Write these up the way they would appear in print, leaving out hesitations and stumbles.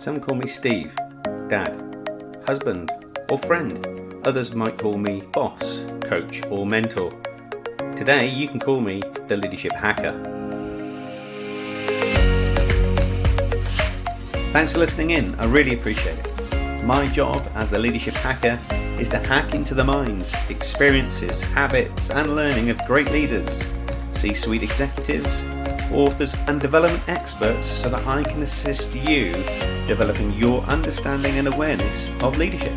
Some call me Steve, Dad, husband, or friend. Others might call me boss, coach, or mentor. Today, you can call me the Leadership Hacker. Thanks for listening in. I really appreciate it. My job as the Leadership Hacker is to hack into the minds, experiences, habits, and learning of great leaders, C-suite executives, authors, and development experts so that I can assist you developing your understanding and awareness of leadership.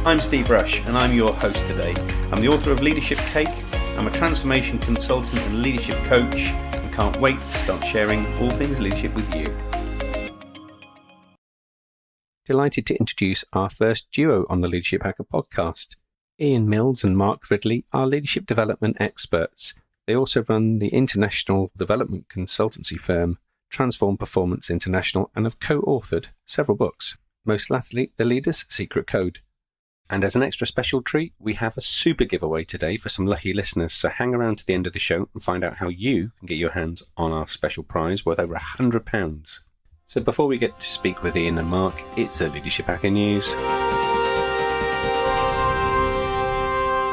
I'm Steve Rush, and I'm your host today. I'm the author of Leadership Cake. I'm a transformation consultant and leadership coach, and can't wait to start sharing all things leadership with you. Delighted to introduce our first duo on the Leadership Hacker podcast. Ian Mills and Mark Ridley are leadership development experts. They also run the international development consultancy firm Transform Performance International and have co-authored several books, most latterly The Leader's Secret Code. And as an extra special treat, we have a super giveaway today for some lucky listeners, so hang around to the end of the show and find out how you can get your hands on our special prize worth over £100. So before we get to speak with Ian and Mark, it's the Leadership Hacker News.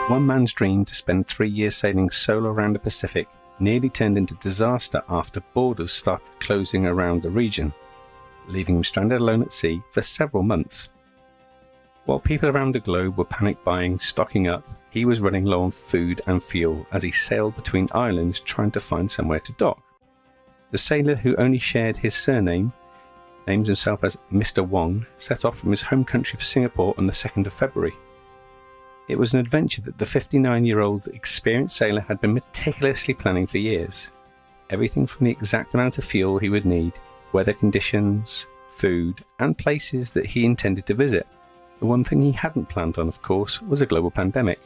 One man's dream to spend 3 years sailing solo around the Pacific nearly turned into disaster after borders started closing around the region, leaving him stranded alone at sea for several months. While people around the globe were panic buying, stocking up, he was running low on food and fuel as he sailed between islands trying to find somewhere to dock. The sailor, who only shared his surname, names himself as Mr. Wong, set off from his home country of Singapore on the 2nd of February. It was an adventure that the 59-year-old experienced sailor had been meticulously planning for years. Everything from the exact amount of fuel he would need, weather conditions, food, and places that he intended to visit. The one thing he hadn't planned on, of course, was a global pandemic.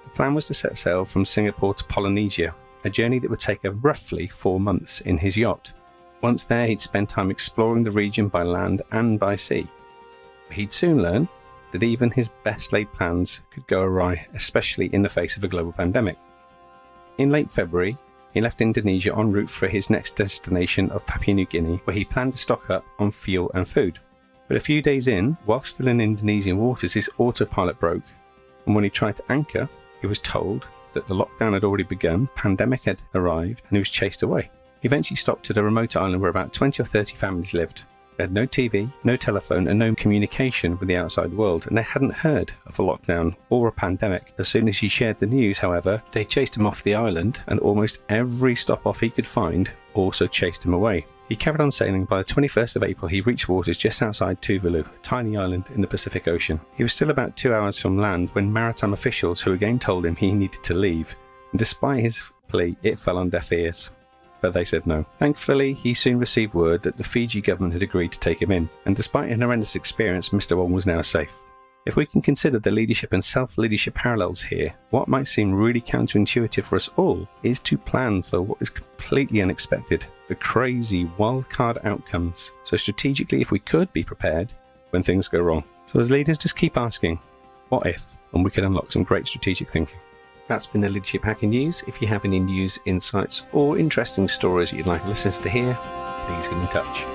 The plan was to set sail from Singapore to Polynesia, a journey that would take roughly 4 months in his yacht. Once there, he'd spend time exploring the region by land and by sea. But he'd soon learn that even his best laid plans could go awry, especially in the face of a global pandemic. In late February, he left Indonesia en route for his next destination of Papua New Guinea, where he planned to stock up on fuel and food. But a few days in, while still in Indonesian waters, his autopilot broke, and when he tried to anchor, he was told that the lockdown had already begun, pandemic had arrived, and he was chased away. He eventually stopped at a remote island where about 20 or 30 families lived. They had no TV, no telephone, and no communication with the outside world, and they hadn't heard of a lockdown or a pandemic. As soon as he shared the news, however, they chased him off the island, and almost every stop-off he could find also chased him away. He carried on sailing. By the 21st of April, he reached waters just outside Tuvalu, a tiny island in the Pacific Ocean. He was still about 2 hours from land when maritime officials who again told him he needed to leave. And despite his plea, it fell on deaf ears. But they said no. Thankfully, he soon received word that the Fiji government had agreed to take him in, and despite an horrendous experience, Mr. Wong was now safe. If we can consider the leadership and self-leadership parallels here, what might seem really counterintuitive for us all is to plan for what is completely unexpected, the crazy wildcard outcomes. So strategically, if we could be prepared when things go wrong. So as leaders, just keep asking, what if? And we could unlock some great strategic thinking. That's been the Leadership Hacker News. If you have any news, insights, or interesting stories that you'd like listeners to hear, please get in touch.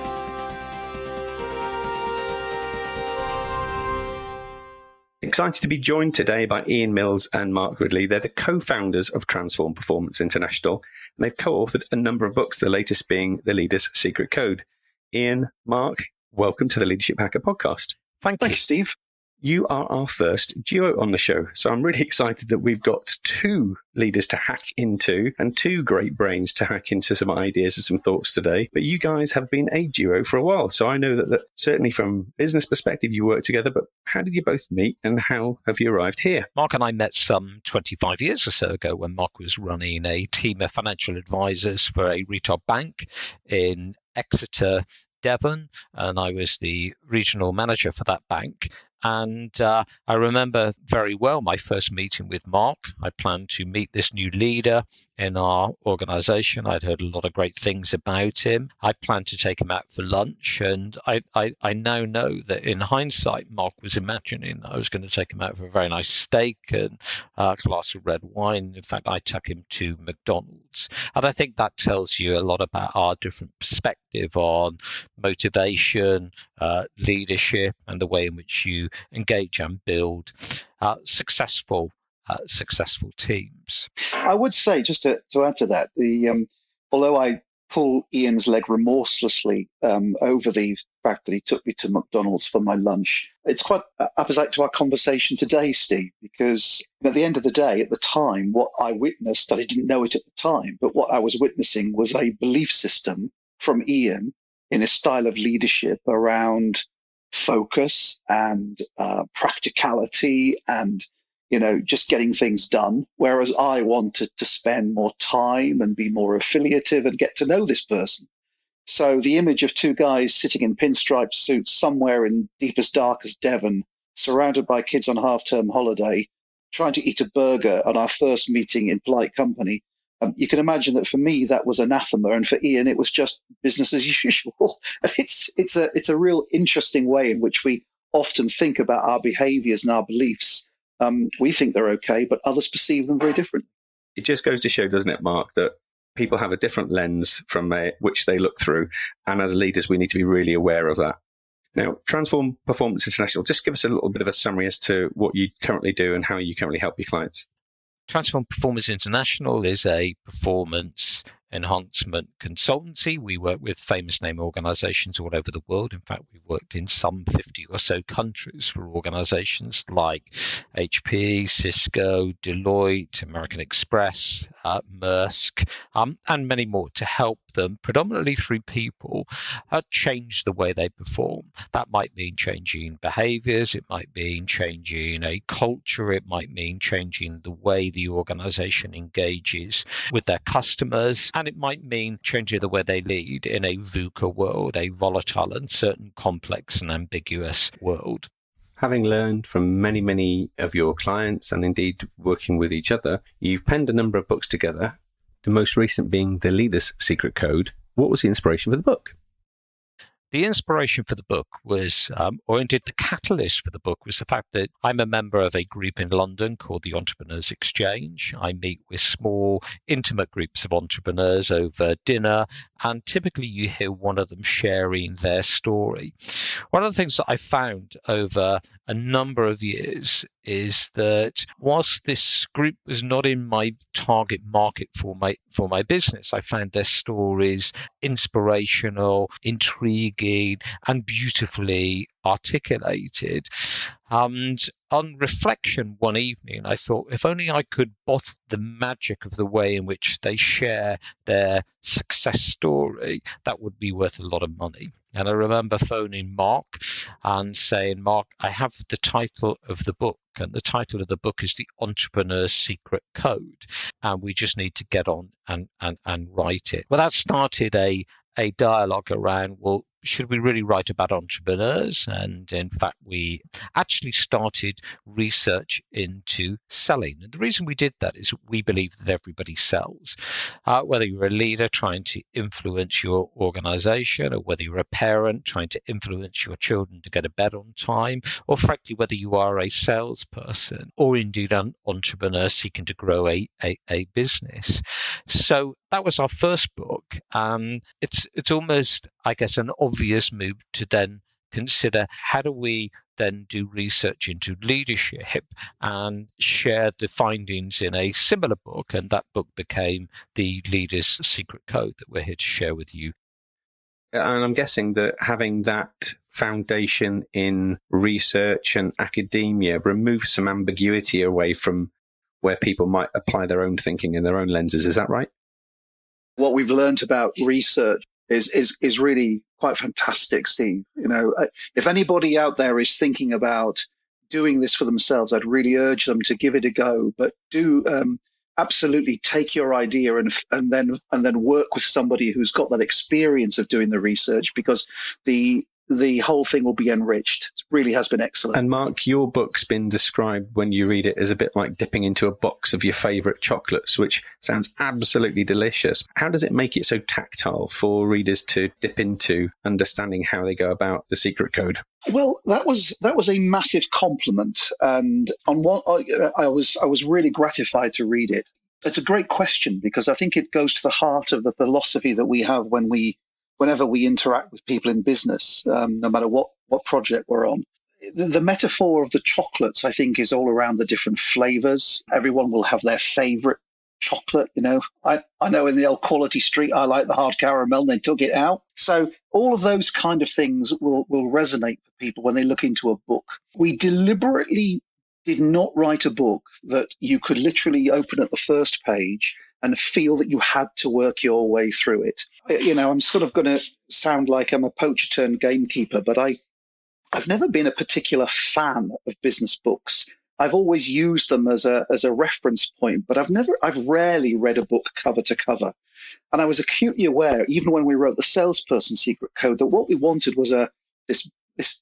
Excited to be joined today by Ian Mills and Mark Ridley. They're the co-founders of Transform Performance International, and they've co-authored a number of books, the latest being The Leader's Secret Code. Ian, Mark, welcome to the Leadership Hacker podcast. Thank you, Steve. You are our first duo on the show, so I'm really excited that we've got two leaders to hack into and two great brains to hack into some ideas and some thoughts today. But you guys have been a duo for a while, so I know that certainly from business perspective you work together, but how did you both meet and how have you arrived here? Mark and I met some 25 years or so ago when Mark was running a team of financial advisors for a retail bank in Exeter, Devon, and I was the regional manager for that bank. And I remember very well my first meeting with Mark. I planned to meet this new leader in our organization. I'd heard a lot of great things about him. I planned to take him out for lunch. And I now know that in hindsight, Mark was imagining I was going to take him out for a very nice steak and a glass of red wine. In fact, I took him to McDonald's performance. And I think that tells you a lot about our different perspective on motivation, leadership, and the way in which you engage and build successful teams. I would say, just to add to that, although I pull Ian's leg remorselessly over the fact that he took me to McDonald's for my lunch, it's quite opposite to our conversation today, Steve, because at the end of the day, at the time, what I witnessed, I didn't know it at the time, but what I was witnessing was a belief system from Ian in a style of leadership around focus and practicality and just getting things done, whereas I wanted to spend more time and be more affiliative and get to know this person. So the image of two guys sitting in pinstripe suits somewhere in deepest, darkest Devon, surrounded by kids on half-term holiday, trying to eat a burger on our first meeting in polite company, you can imagine that for me, that was anathema. And for Ian, it was just business as usual. It's a real interesting way in which we often think about our behaviors and our beliefs. We think they're okay, but others perceive them very differently. It just goes to show, doesn't it, Mark, that people have a different lens from which they look through. And as leaders, we need to be really aware of that. Now, Transform Performance International, just give us a little bit of a summary as to what you currently do and how you currently help your clients. Transform Performance International is a performance enhancement consultancy. We work with famous name organizations all over the world. In fact, we've worked in some 50 or so countries for organizations like HP, Cisco, Deloitte, American Express, Maersk, and many more to help them, predominantly through people, change the way they perform. That might mean changing behaviors. It might mean changing a culture. It might mean changing the way the organization engages with their customers. And it might mean changing the way they lead in a VUCA world, a volatile, uncertain, complex, and ambiguous world. Having learned from many, many of your clients and indeed working with each other, you've penned a number of books together, the most recent being The Leader's Secret Code. What was the inspiration for the book? The inspiration for the book was, or indeed the catalyst for the book, was the fact that I'm a member of a group in London called the Entrepreneurs Exchange. I meet with small, intimate groups of entrepreneurs over dinner, and typically you hear one of them sharing their story. One of the things that I found over a number of years is that whilst this group was not in my target market for my business, I found their stories inspirational, intriguing, and beautifully articulated. And on reflection one evening, I thought, if only I could bottle the magic of the way in which they share their success story, that would be worth a lot of money. And I remember phoning Mark and saying, Mark, I have the title of the book, and the title of the book is The Entrepreneur's Secret Code, and we just need to get on and write it. Well, that started a dialogue around, well, should we really write about entrepreneurs? And in fact, we actually started research into selling. And the reason we did that is we believe that everybody sells. Whether you're a leader trying to influence your organization, or whether you're a parent trying to influence your children to go to bed on time, or frankly, whether you are a salesperson or indeed an entrepreneur seeking to grow a business. So that was our first book. It's almost, I guess, an obvious move to then consider how do we then do research into leadership and share the findings in a similar book. And that book became The Leader's Secret Code that we're here to share with you. And I'm guessing that having that foundation in research and academia removes some ambiguity away from where people might apply their own thinking and their own lenses. Is that right? What we've learned about research is really quite fantastic, Steve. If anybody out there is thinking about doing this for themselves, I'd really urge them to give it a go. But do absolutely take your idea and then work with somebody who's got that experience of doing the research, because the whole thing will be enriched. It really has been excellent. And Mark, your book's been described when you read it as a bit like dipping into a box of your favourite chocolates, which sounds absolutely delicious. How does it make it so tactile for readers to dip into understanding how they go about the secret code? Well, that was a massive compliment, and on one, I was really gratified to read it. it's a great question, because I think it goes to the heart of the philosophy that we have whenever we interact with people in business, no matter what project we're on. The metaphor of the chocolates, I think, is all around the different flavors. Everyone will have their favorite chocolate. I know in the old Quality Street, I like the hard caramel, and they took it out. So all of those kind of things will resonate for people when they look into a book. We deliberately did not write a book that you could literally open at the first page and feel that you had to work your way through it. I'm sort of going to sound like I'm a poacher turned gamekeeper, but I've never been a particular fan of business books. I've always used them as a reference point, but I've rarely read a book cover to cover. And I was acutely aware, even when we wrote the Salesperson Secret Code, that what we wanted was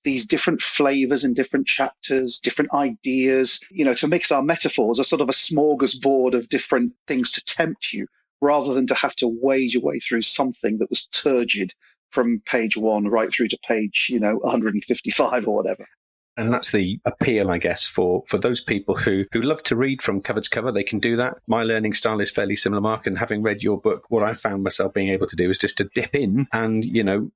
these different flavors and different chapters, different ideas, to mix our metaphors, a sort of a smorgasbord of different things to tempt you, rather than to have to wade your way through something that was turgid from page 1 right through to page, 155 or whatever. And that's the appeal, I guess, for those people who love to read from cover to cover. They can do that. My learning style is fairly similar, Mark. And having read your book, what I found myself being able to do is just to dip in and,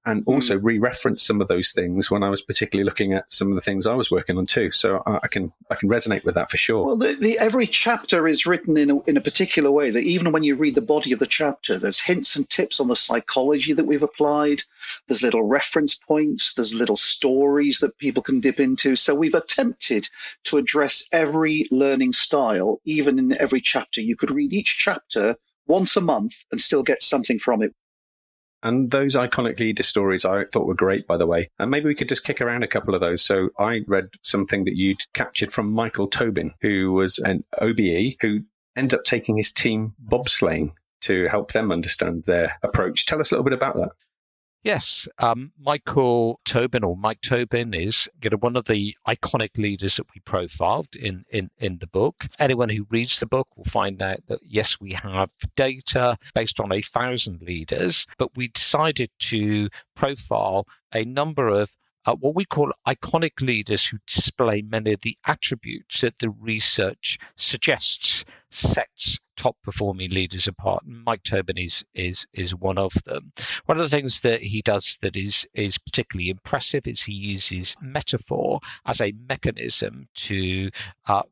and also re-reference some of those things when I was particularly looking at some of the things I was working on too. So I can resonate with that for sure. Well, every chapter is written in a particular way that even when you read the body of the chapter, there's hints and tips on the psychology that we've applied. There's little reference points. There's little stories that people can dip into. So we've attempted to address every learning style, even in every chapter. You could read each chapter once a month and still get something from it. And those iconic leader stories I thought were great, by the way. And maybe we could just kick around a couple of those. So I read something that you'd captured from Michael Tobin, who was an OBE, who ended up taking his team bobsleighing to help them understand their approach. Tell us a little bit about that. Yes, Michael Tobin, or Mike Tobin, is one of the iconic leaders that we profiled in the book. Anyone who reads the book will find out that, yes, we have data based on 1,000 leaders, but we decided to profile a number of what we call iconic leaders who display many of the attributes that the research suggests sets top performing leaders apart. Mike Tobin is one of them. One of the things that he does that is particularly impressive is he uses metaphor as a mechanism to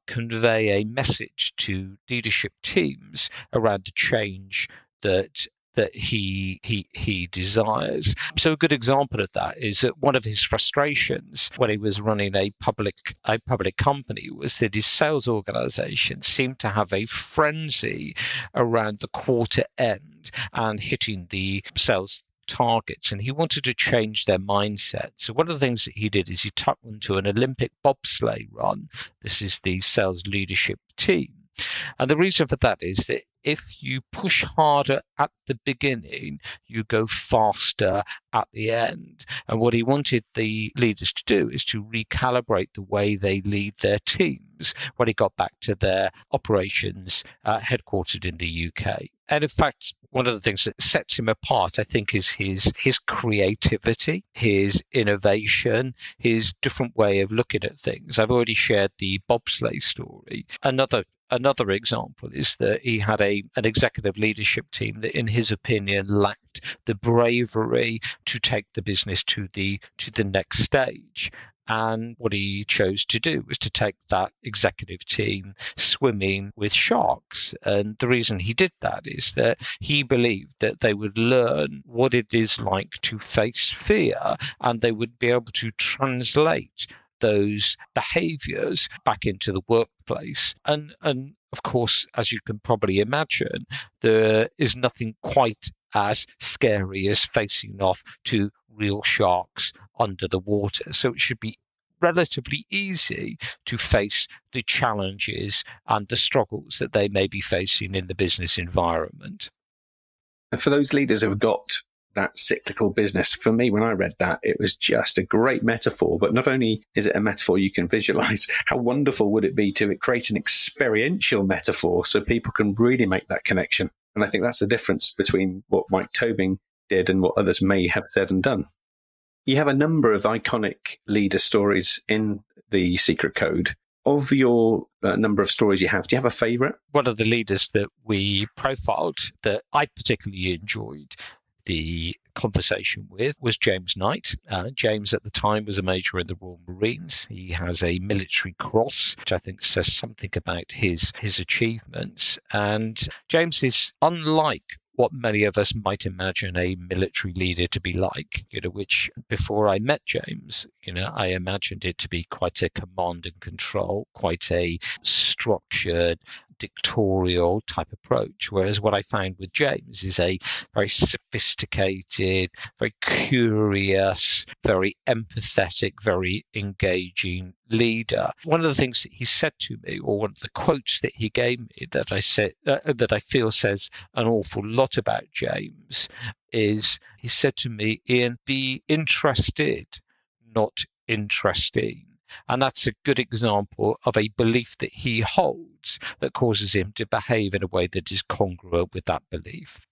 convey a message to leadership teams around the change that he desires. So a good example of that is that one of his frustrations when he was running a public company was that his sales organization seemed to have a frenzy around the quarter end and hitting the sales targets, and he wanted to change their mindset. So one of the things that he did is he took them to an Olympic bobsleigh run. This is the sales leadership team. And the reason for that is that if you push harder at the beginning, you go faster at the end. And what he wanted the leaders to do is to recalibrate the way they lead their teams when he got back to their operations headquartered in the UK. And in fact, one of the things that sets him apart, I think, is his creativity, his innovation, his different way of looking at things. I've already shared the bobsleigh story. Another example is that he had an executive leadership team that, in his opinion, lacked the bravery to take the business to the next stage. And what he chose to do was to take that executive team swimming with sharks. And the reason he did that is that he believed that they would learn what it is like to face fear, and they would be able to translate those behaviors back into the workplace. And of course, as you can probably imagine, there is nothing quite as scary as facing off to real sharks under the water. So it should be relatively easy to face the challenges and the struggles that they may be facing in the business environment. And for those leaders who've got that cyclical business, for me, when I read that, it was just a great metaphor. But not only is it a metaphor you can visualize, how wonderful would it be to create an experiential metaphor so people can really make that connection? And I think that's the difference between what Mike Tobin did and what others may have said and done. You have a number of iconic leader stories in the Secret Code. Of your number of stories you have, do you have a favourite? One of the leaders that we profiled that I particularly enjoyed the conversation with was James Knight. James at the time was a major in the Royal Marines. He has a military cross, which I think says something about his achievements. And James is unlike what many of us might imagine a military leader to be like, which before I met James, I imagined it to be quite a command and control, quite a structured, dictatorial type approach. Whereas what I found with James is a very sophisticated, very curious, very empathetic, very engaging leader. One of the things that he said to me, or one of the quotes that he gave me that I feel says an awful lot about James, is he said to me, Ian, be interested, not interesting. And that's a good example of a belief that he holds that causes him to behave in a way that is congruent with that belief.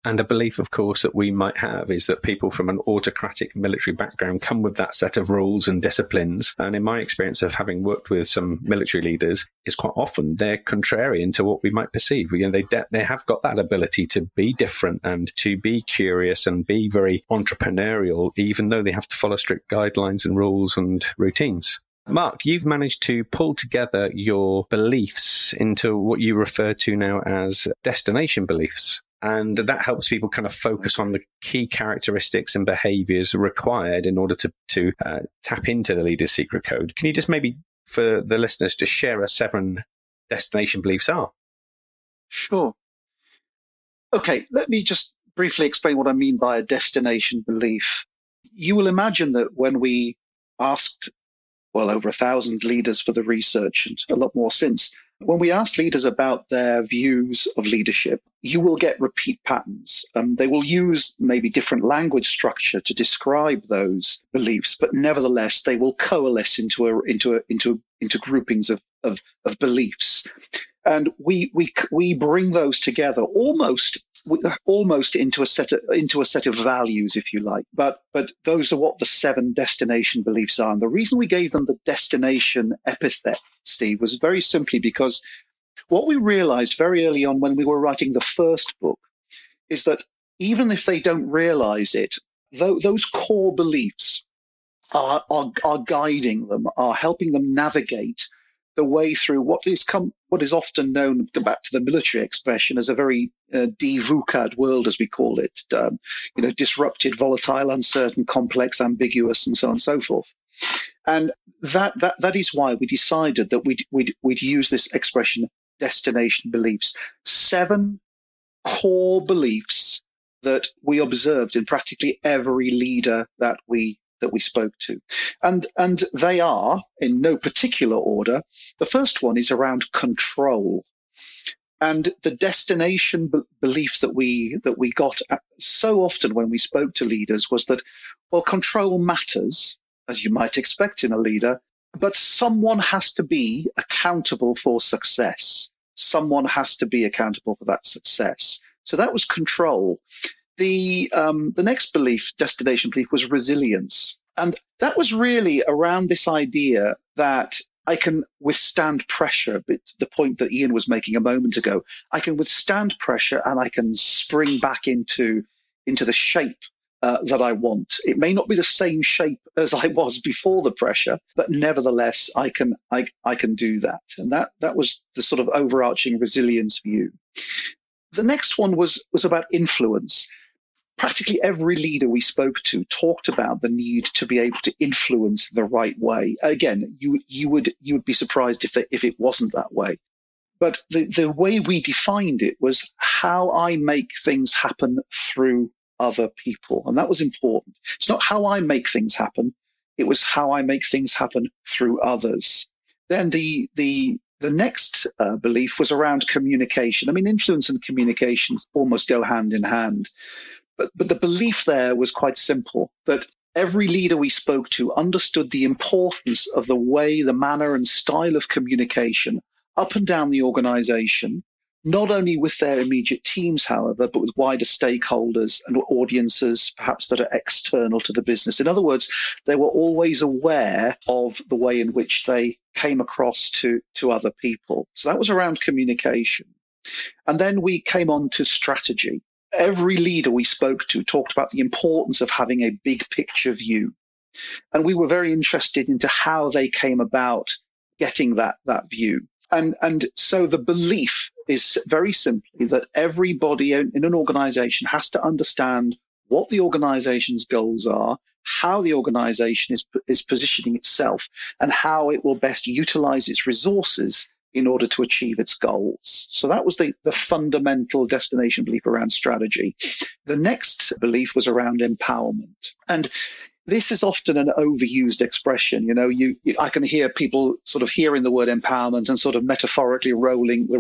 And a belief, of course, that we might have is that people from an autocratic military background come with that set of rules and disciplines. And in my experience of having worked with some military leaders, is quite often they're contrarian to what we might perceive. They have got that ability to be different and to be curious and be very entrepreneurial, even though they have to follow strict guidelines and rules and routines. Mark, you've managed to pull together your beliefs into what you refer to now as destination beliefs. And that helps people kind of focus on the key characteristics and behaviors required in order to tap into the leader's secret code. Can you just maybe, for the listeners, to share us 7 destination beliefs are? Sure. Okay, let me just briefly explain what I mean by a destination belief. You will imagine that when we asked, well, over 1,000 leaders for the research and a lot more since, when we ask leaders about their views of leadership, you will get repeat patterns. They will use maybe different language structure to describe those beliefs, but nevertheless, they will coalesce into groupings of beliefs. And we bring those together almost into a set of values, if you like. But those are what the 7 destination beliefs are. And the reason we gave them the destination epithet, Steve, was very simply because what we realized very early on when we were writing the first book is that even if they don't realize it, those core beliefs are guiding them, are helping them navigate the way through what is often known, back to the military expression, as a very VUCA world, as we call it, disrupted, volatile, uncertain, complex, ambiguous, and so on and so forth. And that is why we decided that we'd use this expression, destination beliefs. 7 core beliefs that we observed in practically every leader that we spoke to. And they are, in no particular order, the first one is around control. And the destination belief that we got so often when we spoke to leaders was that, well, control matters, as you might expect in a leader, but someone has to be accountable for success. Someone has to be accountable for that success. So that was control. The next belief, destination belief, was resilience. And that was really around this idea that I can withstand pressure, the point that Ian was making a moment ago. I can withstand pressure and I can spring back into the shape that I want. It may not be the same shape as I was before the pressure, but nevertheless, I can do that. And that was the sort of overarching resilience view. The next one was about influence. Practically every leader we spoke to talked about the need to be able to influence the right way. Again, you would be surprised if it wasn't that way. But the way we defined it was how I make things happen through other people. And that was important. It's not how I make things happen. It was how I make things happen through others. Then the next belief was around communication. I mean, influence and communication almost go hand in hand. But the belief there was quite simple, that every leader we spoke to understood the importance of the way, the manner and style of communication up and down the organization not only with their immediate teams, however, but with wider stakeholders and audiences, perhaps that are external to the business. In other words, they were always aware of the way in which they came across to other people. So that was around communication. And then we came on to strategy. Every leader we spoke to talked about the importance of having a big picture view. And we were very interested into how they came about getting that view. And so the belief is very simply that everybody in an organization has to understand what the organization's goals are, how the organization is positioning itself, and how it will best utilize its resources in order to achieve its goals. So that was the fundamental destination belief around strategy. The next belief was around empowerment. And this is often an overused expression. I can hear people sort of hearing the word empowerment and sort of metaphorically the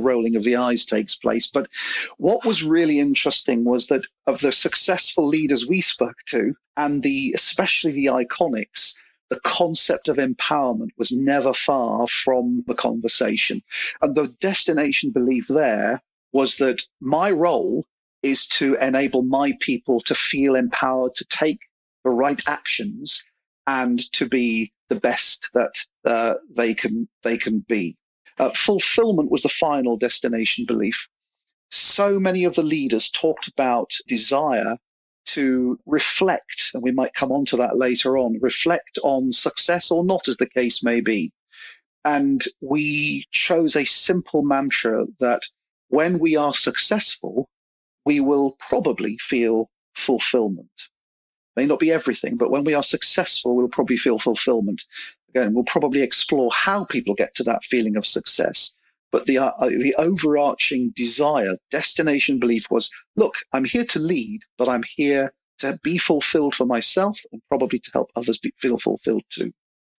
rolling of the eyes takes place. But what was really interesting was that of the successful leaders we spoke to, and especially the iconics, the concept of empowerment was never far from the conversation. And the destination belief there was that my role is to enable my people to feel empowered to take the right actions and to be the best that they can be. Fulfillment was the final destination belief. So many of the leaders talked about desire to reflect, and we might come on to that later on, reflect on success or not, as the case may be. And we chose a simple mantra that when we are successful, we will probably feel fulfillment. May not be everything, but when we are successful, we'll probably feel fulfillment. Again, we'll probably explore how people get to that feeling of success. But the overarching desire, destination belief was, look, I'm here to lead, but I'm here to be fulfilled for myself and probably to help others feel fulfilled too.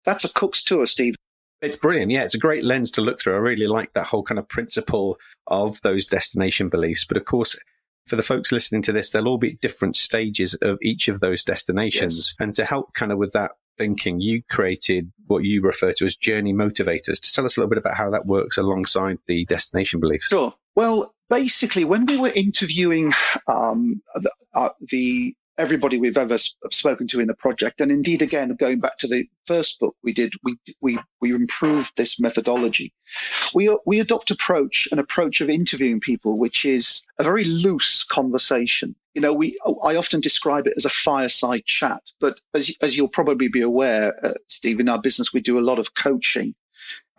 That's a cook's tour, Steve. It's brilliant. Yeah, it's a great lens to look through. I really like that whole kind of principle of those destination beliefs. But of course, for the folks listening to this, there'll all be different stages of each of those destinations. Yes. And to help kind of with that thinking, you created what you refer to as journey motivators. To tell us a little bit about how that works alongside the destination beliefs. Sure. Well, basically, when we were interviewing everybody we've ever spoken to in the project, and indeed, again, going back to the first book we did, we improved this methodology. We adopt an approach of interviewing people, which is a very loose conversation. I often describe it as a fireside chat, but as you'll probably be aware, Steve, in our business, we do a lot of coaching,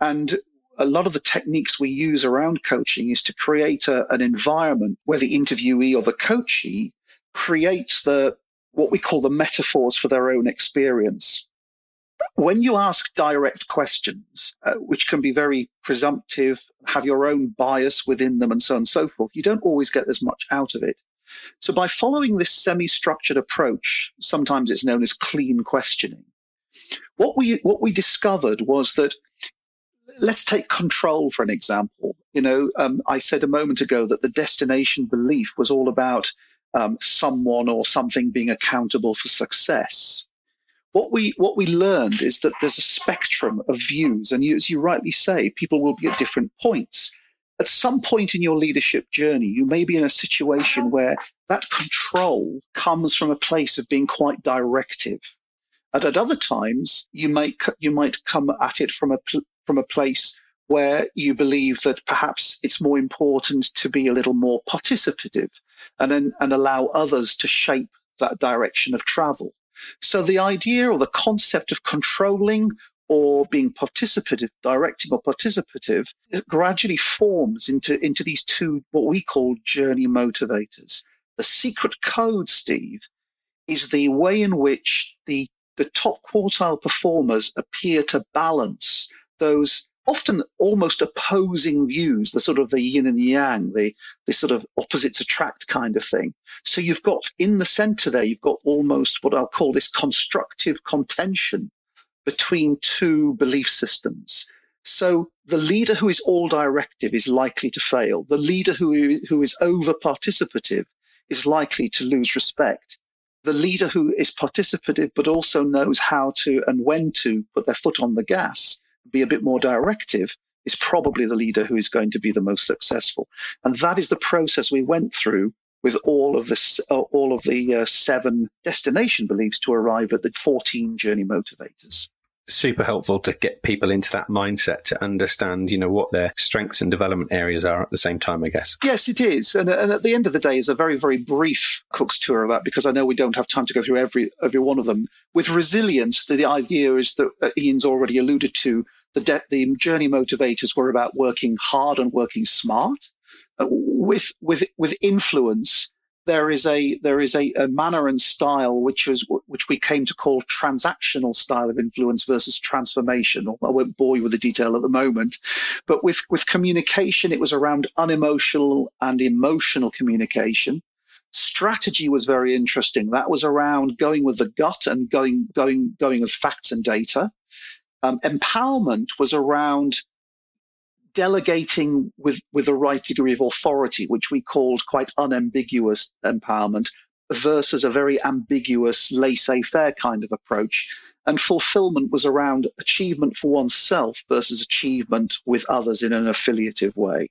and a lot of the techniques we use around coaching is to create an environment where the interviewee or the coachee creates what we call the metaphors for their own experience. When you ask direct questions, which can be very presumptive, have your own bias within them and so on and so forth, you don't always get as much out of it. So by following this semi-structured approach, sometimes it's known as clean questioning, what we discovered was that, let's take control for an example. I said a moment ago that the destination belief was all about someone or something being accountable for success. What we learned is that there's a spectrum of views, and as you rightly say, people will be at different points. At some point in your leadership journey, you may be in a situation where that control comes from a place of being quite directive, and at other times you might come at it from a place where you believe that perhaps it's more important to be a little more participative and allow others to shape that direction of travel. So the idea or the concept of controlling or being participative, directing or participative, it gradually forms into these two, what we call journey motivators. The secret code, Steve, is the way in which the top quartile performers appear to balance those often almost opposing views, the sort of the yin and the yang, the sort of opposites attract kind of thing. So you've got in the center there, you've got almost what I'll call this constructive contention between two belief systems. So the leader who is all directive is likely to fail. The leader who is over participative is likely to lose respect. The leader who is participative but also knows how to and when to put their foot on the gas, be a bit more directive, is probably the leader who is going to be the most successful. And that is the process we went through with all of the 7 destination beliefs to arrive at the 14 journey motivators. Super helpful to get people into that mindset to understand, what their strengths and development areas are at the same time, I guess. Yes, it is. And at the end of the day, it's a very, very brief Cook's tour of that, because I know we don't have time to go through every one of them. With resilience, the idea is that Ian's already alluded to, the journey motivators were about working hard and working smart. With influence, there is a manner and style which we came to call transactional style of influence versus transformational. I won't bore you with the detail at the moment, but with communication, it was around unemotional and emotional communication. Strategy was very interesting. That was around going with the gut and going with facts and data. Empowerment was around delegating with the right degree of authority, which we called quite unambiguous empowerment, versus a very ambiguous laissez-faire kind of approach. And fulfillment was around achievement for oneself versus achievement with others in an affiliative way.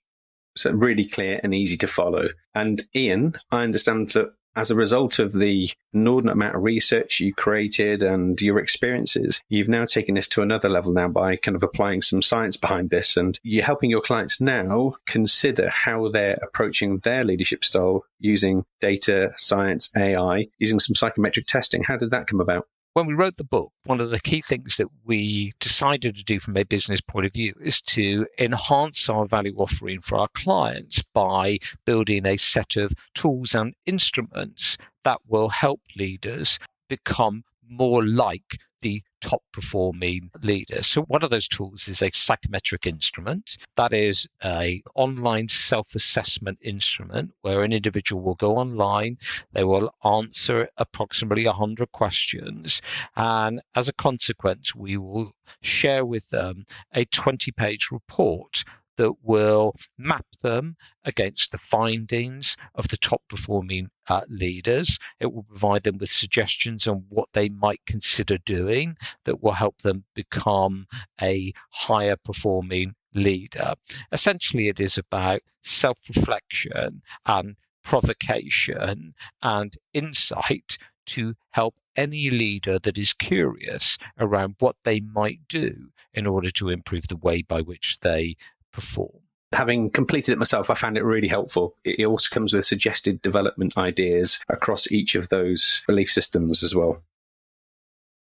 So really clear and easy to follow. And Ian, I understand that as a result of the inordinate amount of research you created and your experiences, you've now taken this to another level now by kind of applying some science behind this. And you're helping your clients now consider how they're approaching their leadership style using data, science, AI, using some psychometric testing. How did that come about? When we wrote the book, one of the key things that we decided to do from a business point of view is to enhance our value offering for our clients by building a set of tools and instruments that will help leaders become more like the top performing leaders. So one of those tools is a psychometric instrument. That is an online self-assessment instrument where an individual will go online, they will answer approximately 100 questions, and as a consequence, we will share with them a 20-page report that will map them against the findings of the top performing leaders. It will provide them with suggestions on what they might consider doing that will help them become a higher performing leader. Essentially, it is about self-reflection and provocation and insight to help any leader that is curious around what they might do in order to improve the way by which they perform. Having completed it myself, I found it really helpful. It also comes with suggested development ideas across each of those belief systems as well.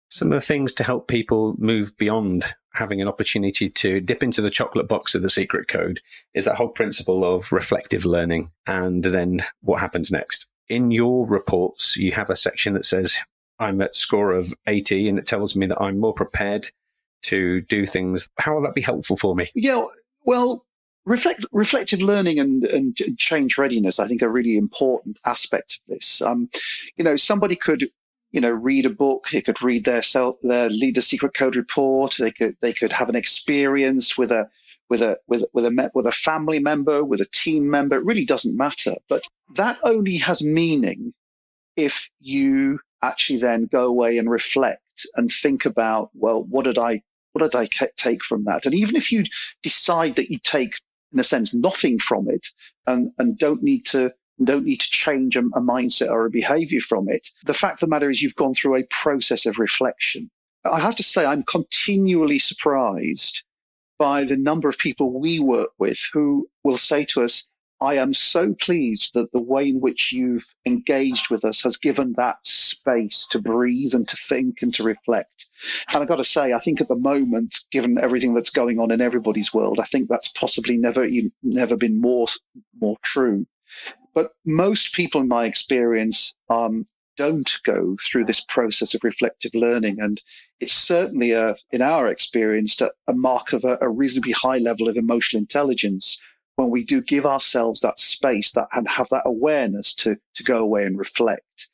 Some of the things to help people move beyond having an opportunity to dip into the chocolate box of the secret code is that whole principle of reflective learning and then what happens next. In your reports, you have a section that says, I'm at score of 80, and it tells me that I'm more prepared to do things. How will that be helpful for me? Yeah, well, reflective learning and change readiness, I think, are really important aspects of this. Somebody could, read a book. They could read their leader secret code report. They could have an experience with a family member, with a team member. It really doesn't matter. But that only has meaning if you actually then go away and reflect and think about, well, what did I take from that? And even if you decide that you take, in a sense, nothing from it and don't need to change a mindset or a behavior from it, the fact of the matter is you've gone through a process of reflection. I have to say, I'm continually surprised by the number of people we work with who will say to us, I am so pleased that the way in which you've engaged with us has given that space to breathe and to think and to reflect. And I've got to say, I think at the moment, given everything that's going on in everybody's world, I think that's possibly never been more true. But most people, in my experience, don't go through this process of reflective learning. And it's certainly, in our experience, a mark of a reasonably high level of emotional intelligence when we do give ourselves that space and have that awareness to go away and reflect.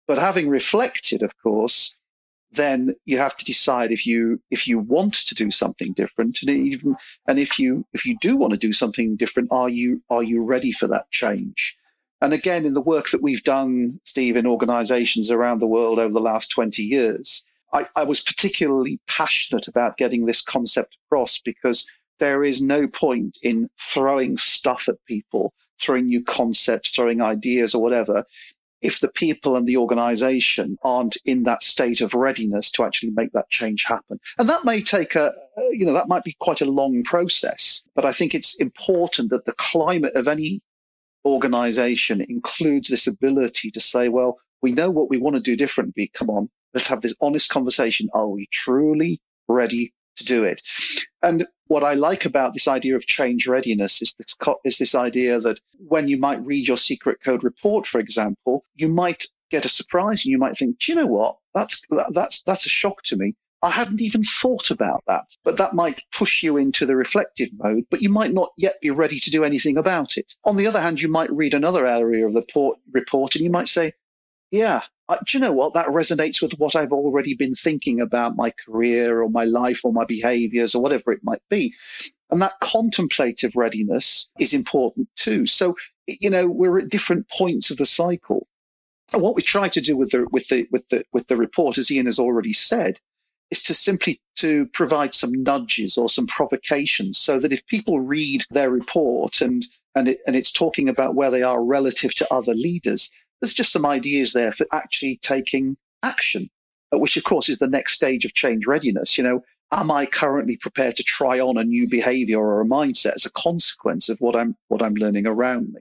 But having reflected, of course, then you have to decide if you want to do something different, and if you do want to do something different, are you ready for that change? And again, in the work that we've done, Steve, in organizations around the world over the last 20 years, I was particularly passionate about getting this concept across because there is no point in throwing stuff at people, throwing new concepts, throwing ideas or whatever, if the people and the organization aren't in that state of readiness to actually make that change happen. And that may take that might be quite a long process, but I think it's important that the climate of any organization includes this ability to say, well, we know what we want to do differently. Come on, let's have this honest conversation. Are we truly ready to do it? And what I like about this idea of change readiness is this idea that when you might read your secret code report, for example, you might get a surprise and you might think, do you know what? That's a shock to me. I hadn't even thought about that. But that might push you into the reflective mode, but you might not yet be ready to do anything about it. On the other hand, you might read another area of the report and you might say, yeah, do you know what? That resonates with what I've already been thinking about my career or my life or my behaviors or whatever it might be. And that contemplative readiness is important too. So, we're at different points of the cycle. And what we try to do with the report, as Ian has already said, is to simply to provide some nudges or some provocations so that if people read their report and it's talking about where they are relative to other leaders, there's just some ideas there for actually taking action, which of course is the next stage of change readiness. Am I currently prepared to try on a new behavior or a mindset as a consequence of what I'm learning around me?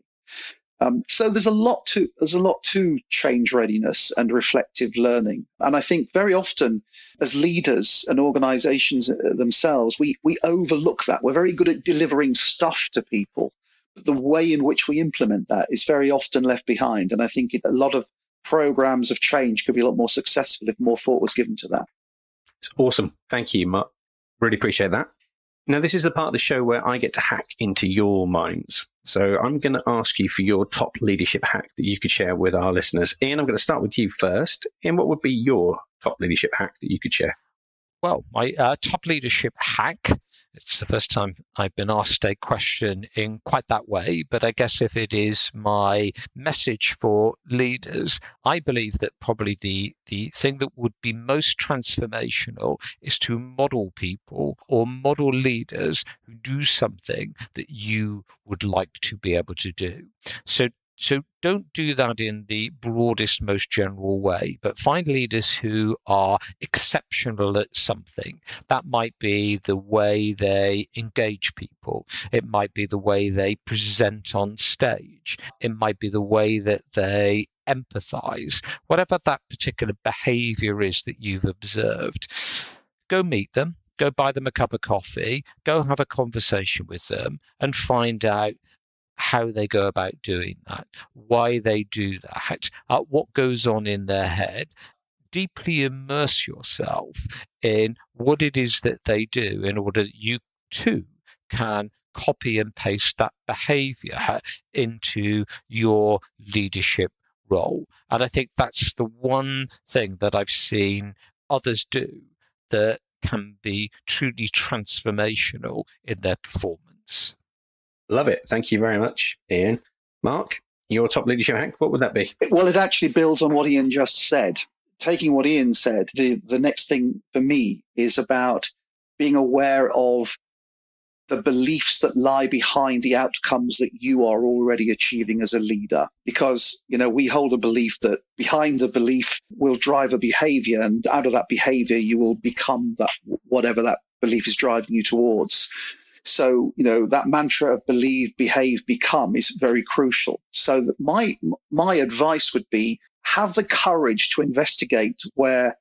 So there's a lot to change readiness and reflective learning. And I think very often as leaders and organizations themselves, we overlook that. We're very good at delivering stuff to people. But the way in which we implement that is very often left behind. And I think a lot of programs of change could be a lot more successful if more thought was given to that. It's awesome. Thank you, Mark. Really appreciate that. Now, this is the part of the show where I get to hack into your minds. So I'm going to ask you for your top leadership hack that you could share with our listeners. Ian, I'm going to start with you first. Ian, what would be your top leadership hack that you could share? Well, my top leadership hack, it's the first time I've been asked a question in quite that way, but I guess if it is my message for leaders, I believe that probably the thing that would be most transformational is to model people or model leaders who do something that you would like to be able to do. So don't do that in the broadest, most general way, but find leaders who are exceptional at something. That might be the way they engage people. It might be the way they present on stage. It might be the way that they empathize. Whatever that particular behavior is that you've observed, go meet them. Go buy them a cup of coffee. Go have a conversation with them and find out how they go about doing that, why they do that, what goes on in their head. Deeply immerse yourself in what it is that they do in order that you too can copy and paste that behavior into your leadership role. And I think that's the one thing that I've seen others do that can be truly transformational in their performance. Love it. Thank you very much, Ian. Mark, your top leadership hack, what would that be? Well, it actually builds on what Ian just said. Taking what Ian said, the next thing for me is about being aware of the beliefs that lie behind the outcomes that you are already achieving as a leader. Because, we hold a belief that behind the belief will drive a behavior, and out of that behavior, you will become that, whatever that belief is driving you towards. So, that mantra of believe, behave, become is very crucial. So my advice would be have the courage to investigate where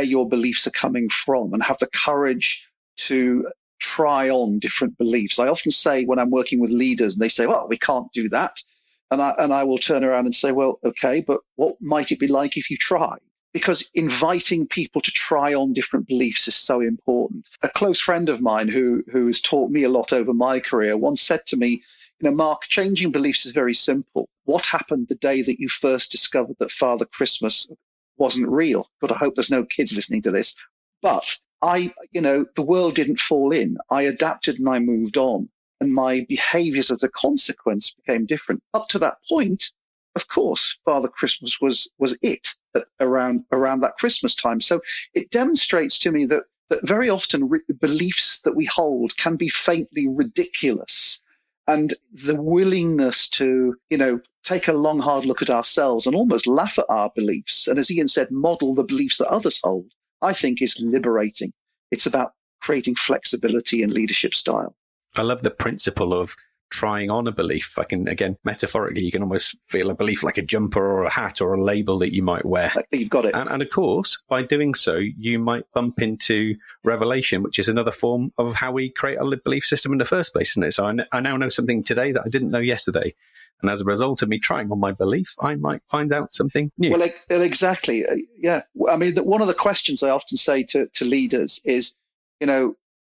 your beliefs are coming from and have the courage to try on different beliefs. I often say when I'm working with leaders and they say, well, we can't do that. And I will turn around and say, well, okay, but what might it be like if you tried? Because inviting people to try on different beliefs is so important. A close friend of mine who has taught me a lot over my career once said to me, Mark, changing beliefs is very simple. What happened the day that you first discovered that Father Christmas wasn't real? God, I hope there's no kids listening to this. But the world didn't fall in. I adapted and I moved on. And my behaviors as a consequence became different. Up to that point, of course, Father Christmas was it around that Christmas time. So it demonstrates to me that that very often beliefs that we hold can be faintly ridiculous. And the willingness to, take a long, hard look at ourselves and almost laugh at our beliefs, and as Ian said, model the beliefs that others hold, I think is liberating. It's about creating flexibility in leadership style. I love the principle of trying on a belief. Again, metaphorically, you can almost feel a belief like a jumper or a hat or a label that you might wear. You've got it. And of course, by doing so, you might bump into revelation, which is another form of how we create a belief system in the first place, isn't it? So I now know something today that I didn't know yesterday. And as a result of me trying on my belief, I might find out something new. Well, exactly. Yeah. I mean, one of the questions I often say to leaders is,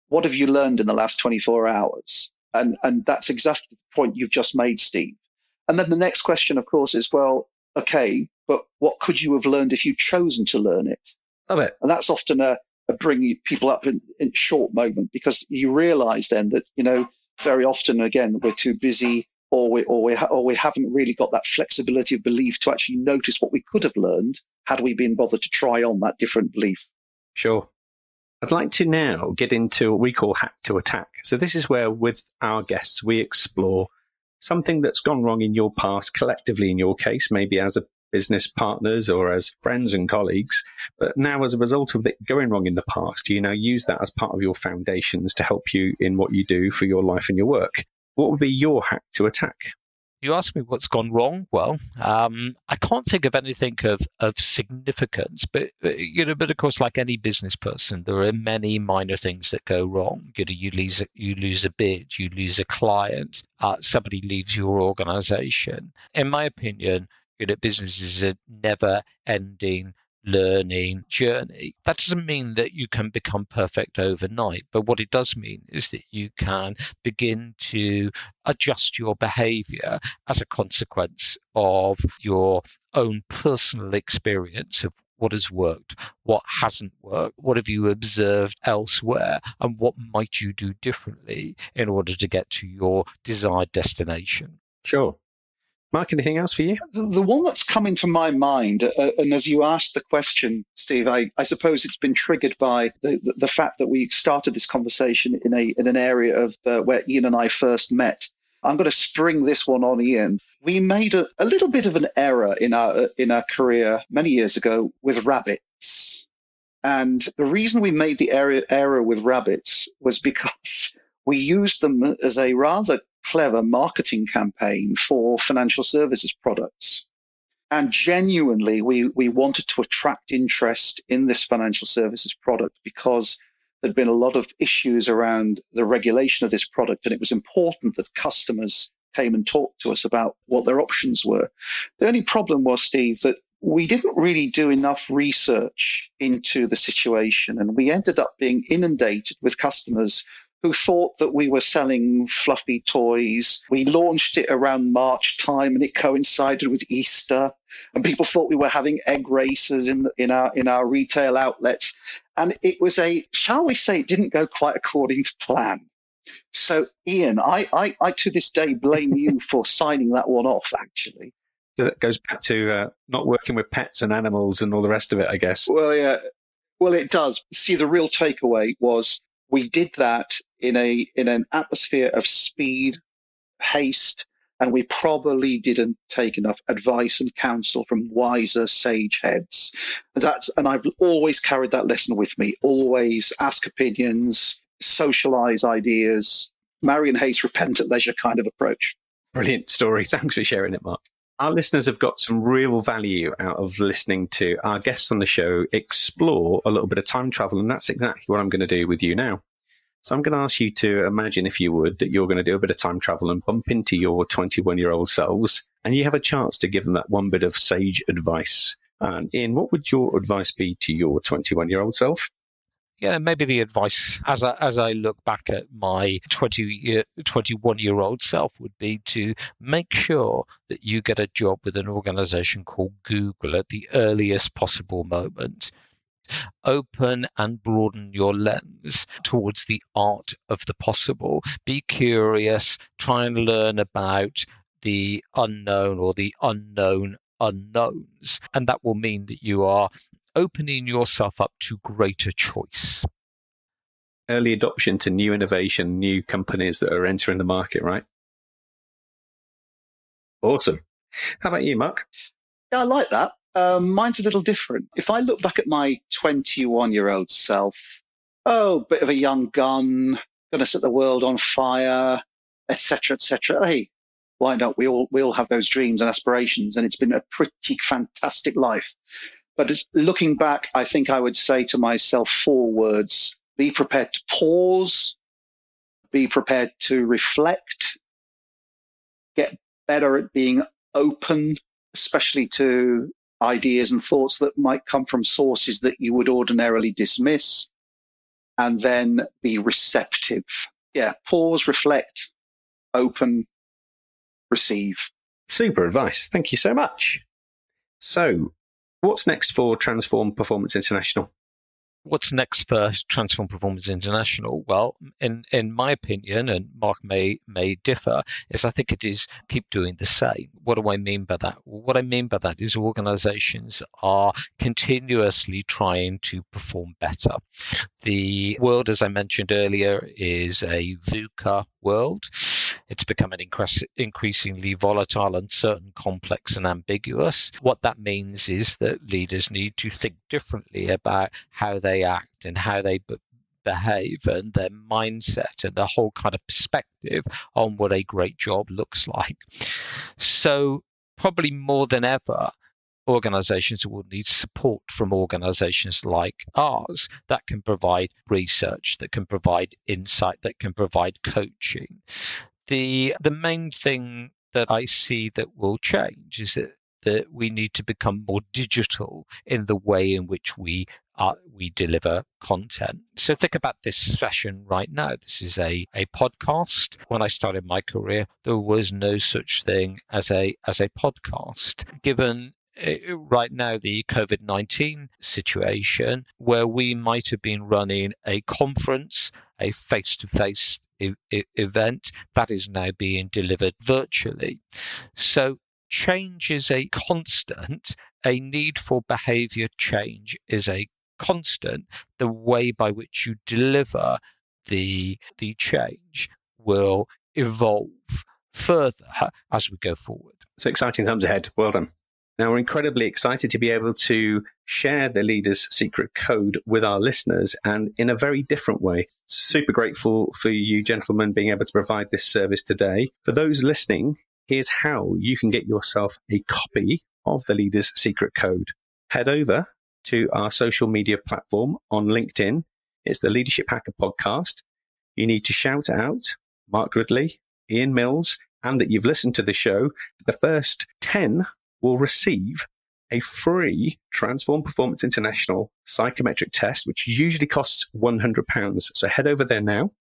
what have you learned in the last 24 hours? And that's exactly the point you've just made, Steve. And then the next question, of course, is, well, okay, but what could you have learned if you'd chosen to learn it? Love it. And that's often a bringing people up in short moment, because you realize then that, very often, again, we're too busy, or we haven't really got that flexibility of belief to actually notice what we could have learned had we been bothered to try on that different belief. Sure. I'd like to now get into what we call hack to attack. So this is where, with our guests, we explore something that's gone wrong in your past, collectively in your case, maybe as a business partners or as friends and colleagues. But now, as a result of it going wrong in the past, you now use that as part of your foundations to help you in what you do for your life and your work. What would be your hack to attack? You ask me what's gone wrong. Well, I can't think of anything of significance, but of course, like any business person, there are many minor things that go wrong. You lose a bid, you lose a client, somebody leaves your organization. In my opinion, business is a never-ending learning journey. That doesn't mean that you can become perfect overnight, but what it does mean is that you can begin to adjust your behavior as a consequence of your own personal experience of what has worked, what hasn't worked, what have you observed elsewhere, and what might you do differently in order to get to your desired destination. Sure. Mark, anything else for you? The one that's come into my mind, and as you asked the question, Steve, I suppose it's been triggered by the fact that we started this conversation in an area of where Ian and I first met. I'm going to spring this one on Ian. We made a little bit of an error in our career many years ago with rabbits. And the reason we made the error with rabbits was because we used them as a rather clever marketing campaign for financial services products. And genuinely, we wanted to attract interest in this financial services product because there'd been a lot of issues around the regulation of this product, and it was important that customers came and talked to us about what their options were. The only problem was, Steve, that we didn't really do enough research into the situation, and we ended up being inundated with customers who thought that we were selling fluffy toys. We launched it around March time, and it coincided with Easter, and people thought we were having egg races in our retail outlets. And it was shall we say, it didn't go quite according to plan. So, Ian, I to this day blame you for signing that one off, actually. So that goes back to not working with pets and animals and all the rest of it, I guess. Well, yeah. Well, it does. See, the real takeaway was we did that in an atmosphere of speed, haste, and we probably didn't take enough advice and counsel from wiser sage heads. And I've always carried that lesson with me. Always ask opinions, socialize ideas, marry in haste, repent at leisure kind of approach. Brilliant story. Thanks for sharing it, Mark. Our listeners have got some real value out of listening to our guests on the show explore a little bit of time travel, and that's exactly what I'm going to do with you now. So I'm going to ask you to imagine, if you would, that you're going to do a bit of time travel and bump into your 21-year-old selves, and you have a chance to give them that one bit of sage advice. And Ian, what would your advice be to your 21-year-old self? Yeah, maybe the advice as I look back at my 21-year-old self would be to make sure that you get a job with an organization called Google at the earliest possible moment. Open and broaden your lens towards the art of the possible. Be curious, try and learn about the unknown or the unknown unknowns. And that will mean that you are opening yourself up to greater choice. early adoption to new innovation, new companies that are entering the market, right? Awesome. How about you, Mark? Yeah, I like that. Mine's a little different. If I look back at my 21-year-old self, bit of a young gun, going to set the world on fire, etc., etc. Hey, why not? We all have those dreams and aspirations, and it's been a pretty fantastic life. But looking back, I think I would say to myself 4 words: be prepared to pause, be prepared to reflect, get better at being open, especially to ideas and thoughts that might come from sources that you would ordinarily dismiss, and then be receptive. Yeah, pause, reflect, open, receive. Super advice. Thank you so much. So, what's next for Transform Performance International? What's next for Transform Performance International? Well, in my opinion, and Mark may differ, is I think it is keep doing the same. What do I mean by that? What I mean by that is organizations are continuously trying to perform better. The world, as I mentioned earlier, is a VUCA world. It's becoming increasingly volatile, uncertain, complex, and ambiguous. What that means is that leaders need to think differently about how they act and how they behave, and their mindset and the whole kind of perspective on what a great job looks like. So probably more than ever, organizations will need support from organizations like ours that can provide research, that can provide insight, that can provide coaching. The main thing that I see that will change is that we need to become more digital in the way in which we deliver content. So think about this session right now. This is a podcast. When I started my career, there was no such thing as a podcast. Given right now the COVID-19 situation, where we might have been running a conference, a face-to-face event, that is now being delivered virtually. So change is a constant. A need for behavior change is a constant. The way by which you deliver the change will evolve further as we go forward. So exciting times ahead. Well done. Now, we're incredibly excited to be able to share the Leader's Secret Code with our listeners, and in a very different way. Super grateful for you gentlemen being able to provide this service today. For those listening, here's how you can get yourself a copy of the Leader's Secret Code. Head over to our social media platform on LinkedIn. It's the Leadership Hacker Podcast. You need to shout out Mark Ridley, Ian Mills, and that you've listened to the show. The first 10 will receive a free Transform Performance International psychometric test, which usually costs £100. So head over there now.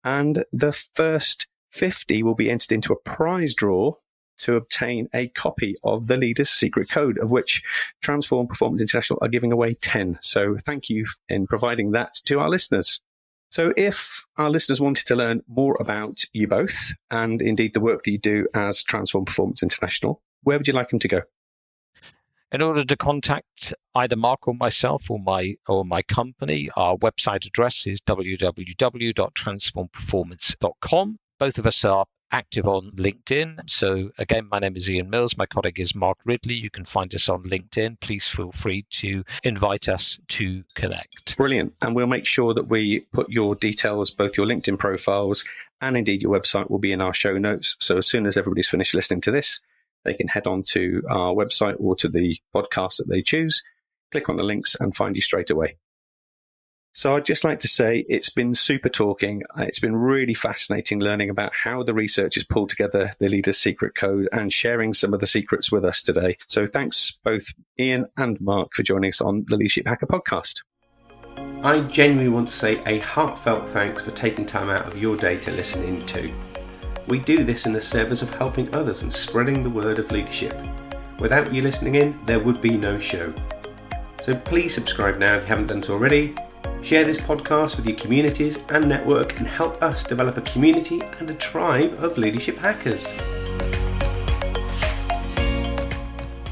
And the first 50 will be entered into a prize draw to obtain a copy of the Leader's Secret Code, of which Transform Performance International are giving away 10. So thank you in providing that to our listeners. So if our listeners wanted to learn more about you both, and indeed the work that you do as Transform Performance International, where would you like them to go? In order to contact either Mark or myself or my company, our website address is www.transformperformance.com. Both of us are active on LinkedIn. So again, my name is Ian Mills. My colleague is Mark Ridley. You can find us on LinkedIn. Please feel free to invite us to connect. Brilliant. And we'll make sure that we put your details, both your LinkedIn profiles and indeed your website, will be in our show notes. So as soon as everybody's finished listening to this, they can head on to our website or to the podcast that they choose, click on the links and find you straight away. So I'd just like to say it's been super talking. It's been really fascinating learning about how the researchers pulled together the Leader's Secret Code and sharing some of the secrets with us today. So thanks both Ian and Mark for joining us on the Leadership Hacker Podcast. I genuinely want to say a heartfelt thanks for taking time out of your day to listen in too. We do this in the service of helping others and spreading the word of leadership. Without you listening in, there would be no show. So please subscribe now if you haven't done so already. Share this podcast with your communities and network and help us develop a community and a tribe of leadership hackers.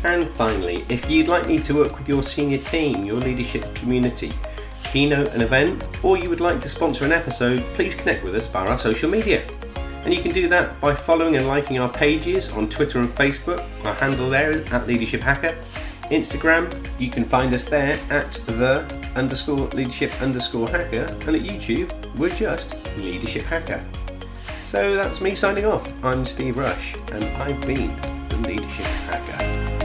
And finally, if you'd like me to work with your senior team, your leadership community, keynote an event, or you would like to sponsor an episode, please connect with us via our social media. And you can do that by following and liking our pages on Twitter and Facebook. Our handle there is @LeadershipHacker. Instagram, you can find us there at _leadership_hacker, and at YouTube, we're just Leadership Hacker. So that's me signing off. I'm Steve Rush, and I've been the Leadership Hacker.